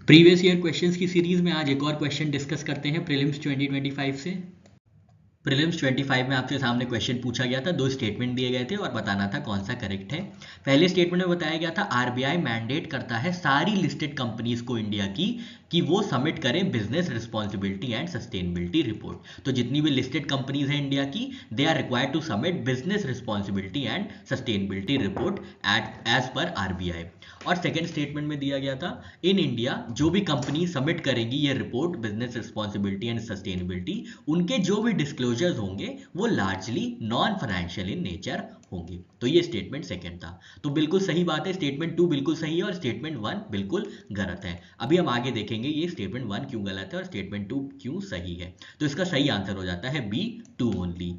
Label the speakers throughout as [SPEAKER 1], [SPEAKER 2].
[SPEAKER 1] Previous year questions की series में आज एक और क्वेश्चन डिस्कस करते हैं प्रीलिम्स 2025 से। प्रीलिम्स 25 में आपके सामने क्वेश्चन पूछा गया था, दो स्टेटमेंट दिए गए थे और बताना था कौन सा करेक्ट है। पहले स्टेटमेंट में बताया गया था आरबीआई मैंडेट करता है सारी लिस्टेड कंपनीज को इंडिया की कि वो सबमिट करें business responsibility and sustainability report. तो जितनी भी लिस्टेड कंपनीज हैं इंडिया की, they are required to submit business responsibility and sustainability report as per RBI. और सेकेंड स्टेटमेंट में दिया गया था इन इंडिया जो भी कंपनी सबमिट करेगी ये report business responsibility and sustainability, उनके जो भी डिस्क्लोजर्स होंगे वो largely non financial in nature होंगे। तो ये स्टेटमेंट सेकंड था। तो बिल्कुल सही बात है, स्टेटमेंट 2 बिल्कुल सही है और स्टेटमेंट 1 बिल्कुल गलत है। अभी हम आगे देखेंगे ये स्टेटमेंट 1 क्यों गलत है और स्टेटमेंट 2 क्यों सही है। तो इसका सही आंसर हो जाता है बी, 2 ओनली।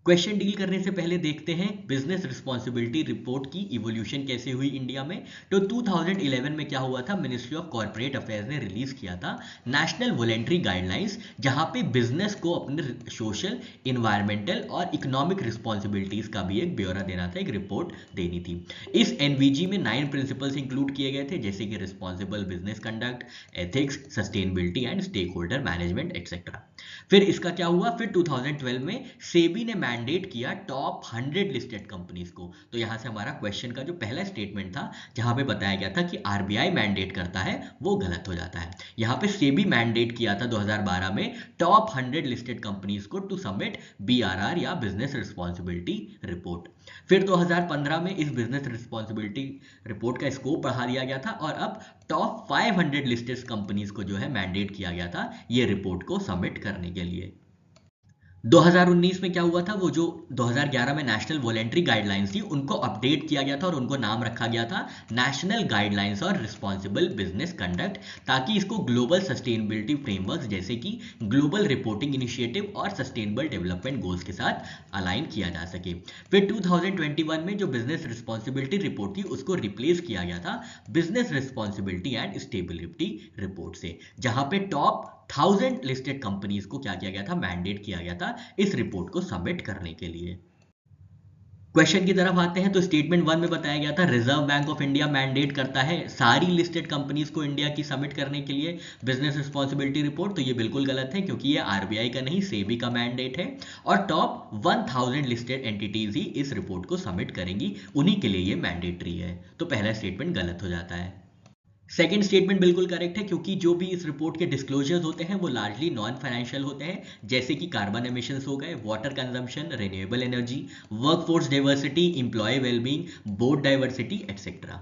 [SPEAKER 1] क्वेश्चन डील करने से पहले देखते हैं बिजनेस रिस्पॉन्सिबिलिटी रिपोर्ट की इवोल्यूशन कैसे हुई इंडिया में। तो 2011 में क्या हुआ था, मिनिस्ट्री ऑफ कॉर्पोरेट अफेयर्स ने रिलीज किया था नेशनल वॉलेंट्री गाइडलाइंस, जहां पे बिजनेस को अपने सोशल, इन्वायरमेंटल और इकोनॉमिक रिस्पॉन्सिबिलिटीज का भी एक ब्यौरा देना था, एक रिपोर्ट देनी थी। इस एनवीजी में 9 प्रिंसिपल्स इंक्लूड किए गए थे, जैसे कि responsible business conduct, ethics, sustainability and stakeholder management etcetera. फिर इसका क्या हुआ, फिर 2012 में सेबी ने मैंडेट किया टॉप 100 लिस्टेड कंपनीज को। तो यहां से हमारा क्वेश्चन का जो पहला स्टेटमेंट था जहां पे बताया गया था कि आरबीआई मैंडेट करता है, वो गलत हो जाता है। यहां पे सेबी मैंडेट किया था 2012 में टॉप 100 लिस्टेड कंपनीज को टू सबमिट बीआरआर या बिजनेस रिस्पॉन्सिबिलिटी रिपोर्ट। फिर 2015 में इस बिजनेस रिस्पॉन्सिबिलिटी रिपोर्ट का स्कोप बढ़ा दिया गया था और अब टॉप 500 लिस्टेड कंपनीज को जो है मैंडेट किया गया था ये रिपोर्ट को सबमिट करने के लिए। 2019 में क्या हुआ था, वो जो 2011 में नेशनल वॉलेंट्री गाइडलाइंस थी उनको अपडेट किया गया था और उनको नाम रखा गया था नेशनल गाइडलाइंस और रिस्पॉन्सिबल बिजनेस कंडक्ट, ताकि इसको ग्लोबल सस्टेनेबिलिटी फ्रेमवर्क जैसे कि ग्लोबल रिपोर्टिंग इनिशिएटिव और सस्टेनेबल डेवलपमेंट गोल्स के साथ अलाइन किया जा सके। फिर 2021 में जो बिजनेस रिस्पॉन्सिबिलिटी रिपोर्ट थी उसको रिप्लेस किया गया था business responsibility and stability report से, जहां पे टॉप 1000 लिस्टेड कंपनीज को क्या किया गया था, मैंडेट किया गया था इस रिपोर्ट को सबमिट करने के लिए। क्वेश्चन की तरफ आते हैं। तो स्टेटमेंट 1 में बताया गया था reserve bank of India mandate करता है सारी लिस्टेड कंपनीज को इंडिया की सबमिट करने के लिए बिजनेस रिस्पॉन्सिबिलिटी रिपोर्ट। तो ये बिल्कुल गलत है क्योंकि ये आरबीआई का नहीं, सेबी का मैंडेट है और टॉप 1000 लिस्टेड एंटिटीज ही इस रिपोर्ट को सबमिट करेंगी, उन्हीं के लिए ये मैंडेटरी है। तो पहला स्टेटमेंट गलत हो जाता है। सेकेंड स्टेटमेंट बिल्कुल करेक्ट है क्योंकि जो भी इस रिपोर्ट के डिस्क्लोजर्स होते हैं वो लार्जली नॉन फाइनेंशियल होते हैं, जैसे कि कार्बन एमिशंस हो गए, water consumption, renewable energy, workforce diversity, employee wellbeing, board diversity etcetera.